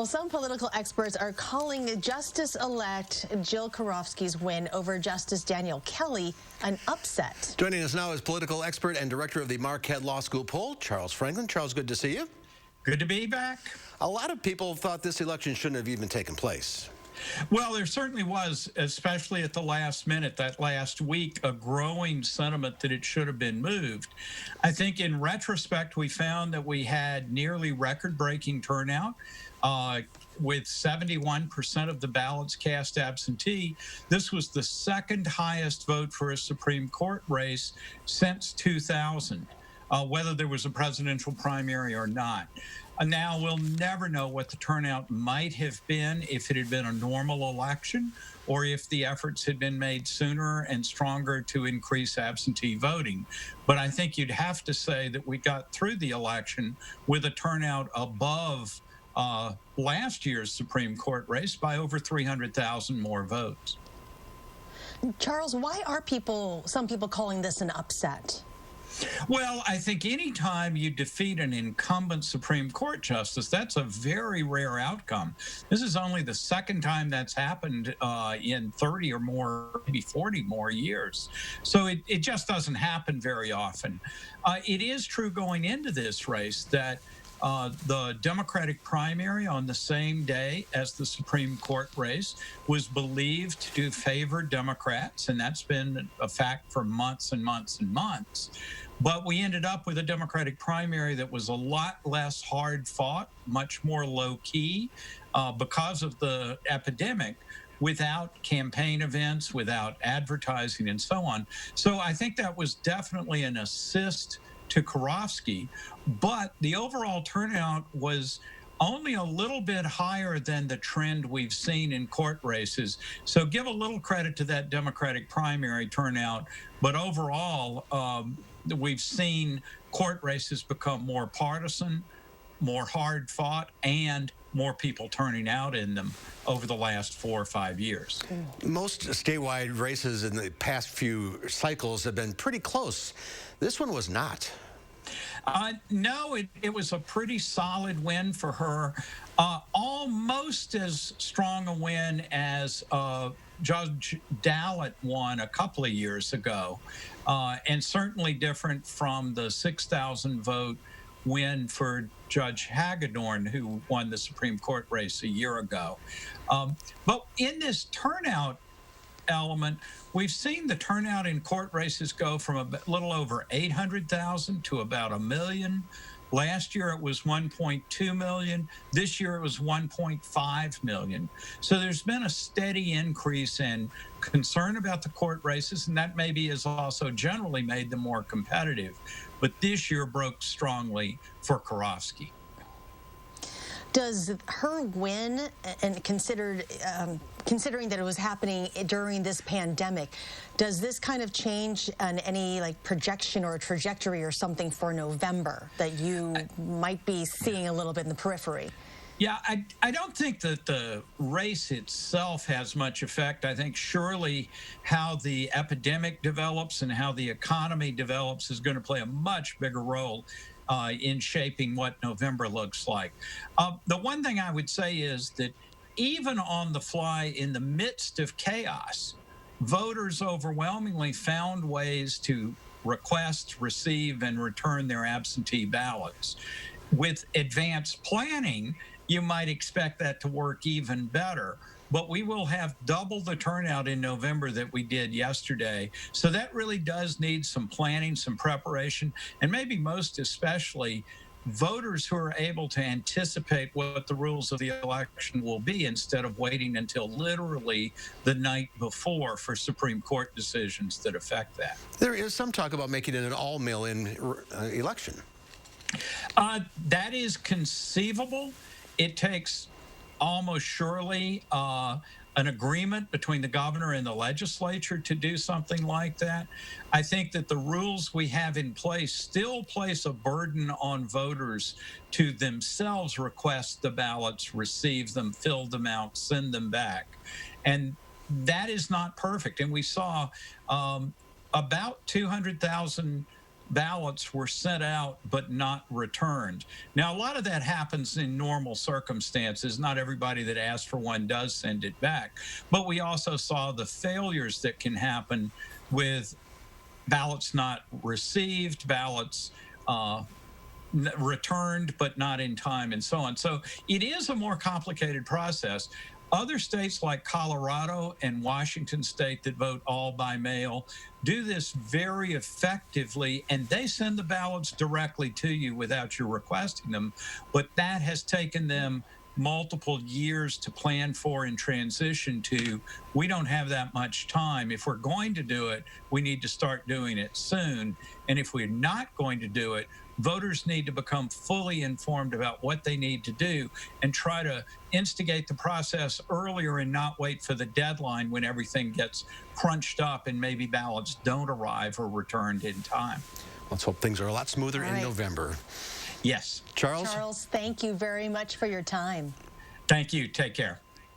some political experts are calling Justice-elect Jill Karofsky's win over Justice Daniel Kelly an upset. Joining us now is political expert and director of the Marquette Law School poll, Charles Franklin. Charles, good to see you. Good to be back. A lot of people thought this election shouldn't have even taken place. Well, there certainly was, especially at the last minute, that last week, a growing sentiment that it should have been moved. I think in retrospect, we found that we had nearly record-breaking turnout. With 71% of the ballots cast absentee. This was the second highest vote for a Supreme Court race since 2000, whether there was a presidential primary or not. Now, we'll never know what the turnout might have been if it had been a normal election or if the efforts had been made sooner and stronger to increase absentee voting. But I think you'd have to say that we got through the election with a turnout above last year's Supreme Court race by over 300,000 more votes. Charles, why are some people calling this an upset? Well, I think anytime you defeat an incumbent Supreme Court justice, that's a very rare outcome. This is only the second time that's happened in 30 or more, maybe 40 more years. So it just doesn't happen very often. It is true going into this race that the Democratic primary on the same day as the Supreme Court race was believed to favor Democrats, and that's been a fact for months and months and months. But we ended up with a Democratic primary that was a lot less hard fought, much more low key because of the epidemic, without campaign events, without advertising, and so on. So I think that was definitely an assist to Karofsky, but the overall turnout was only a little bit higher than the trend we've seen in court races. So give a little credit to that Democratic primary turnout, but overall, we've seen court races become more partisan, more hard fought, and more people turning out in them over the last 4 or 5 years. Most statewide races in the past few cycles have been pretty close. This one was not. No, it was a pretty solid win for her. Almost as strong a win as Judge Dallett won a couple of years ago, and certainly different from the 6,000 vote win for Judge Hagedorn, who won the Supreme Court race a year ago. But in this turnout element, we've seen the turnout in court races go from a little over 800,000 to about 1 million. Last year it was 1.2 million. This year it was 1.5 million. So there's been a steady increase in concern about the court races, and that maybe has also generally made them more competitive. But this year broke strongly for Karofsky. Does her win, and considering that it was happening during this pandemic, does this kind of change any projection or trajectory or something for November that you might be seeing a little bit in the periphery? Yeah, I don't think that the race itself has much effect. I think surely how the epidemic develops and how the economy develops is going to play a much bigger role in shaping what November looks like. The one thing I would say is that even on the fly, in the midst of chaos, voters overwhelmingly found ways to request, receive, and return their absentee ballots. With advanced planning, you might expect that to work even better. But we will have double the turnout in November that we did yesterday. So that really does need some planning, some preparation, and maybe most especially voters who are able to anticipate what the rules of the election will be instead of waiting until literally the night before for Supreme Court decisions that affect that. There is some talk about making it an all mail-in election. That is conceivable. It takes almost surely an agreement between the governor and the legislature to do something like that. I think that the rules we have in place still place a burden on voters to themselves request the ballots, receive them, fill them out, send them back. And that is not perfect. And we saw about 200,000 ballots were sent out but not returned. Now, a lot of that happens in normal circumstances. Not everybody that asked for one does send it back. But we also saw the failures that can happen with ballots not received, ballots returned but not in time, and so on. So it is a more complicated process. Other states like Colorado and Washington State that vote all by mail do this very effectively, and they send the ballots directly to you without you requesting them. But that has taken them multiple years to plan for and transition to. We don't have that much time. If we're going to do it, we need to start doing it soon. And if we're not going to do it, voters need to become fully informed about what they need to do and try to instigate the process earlier and not wait for the deadline when everything gets crunched up and maybe ballots don't arrive or returned in time. Let's hope things are a lot smoother in November. Yes. Charles? Charles, thank you very much for your time. Thank you. Take care.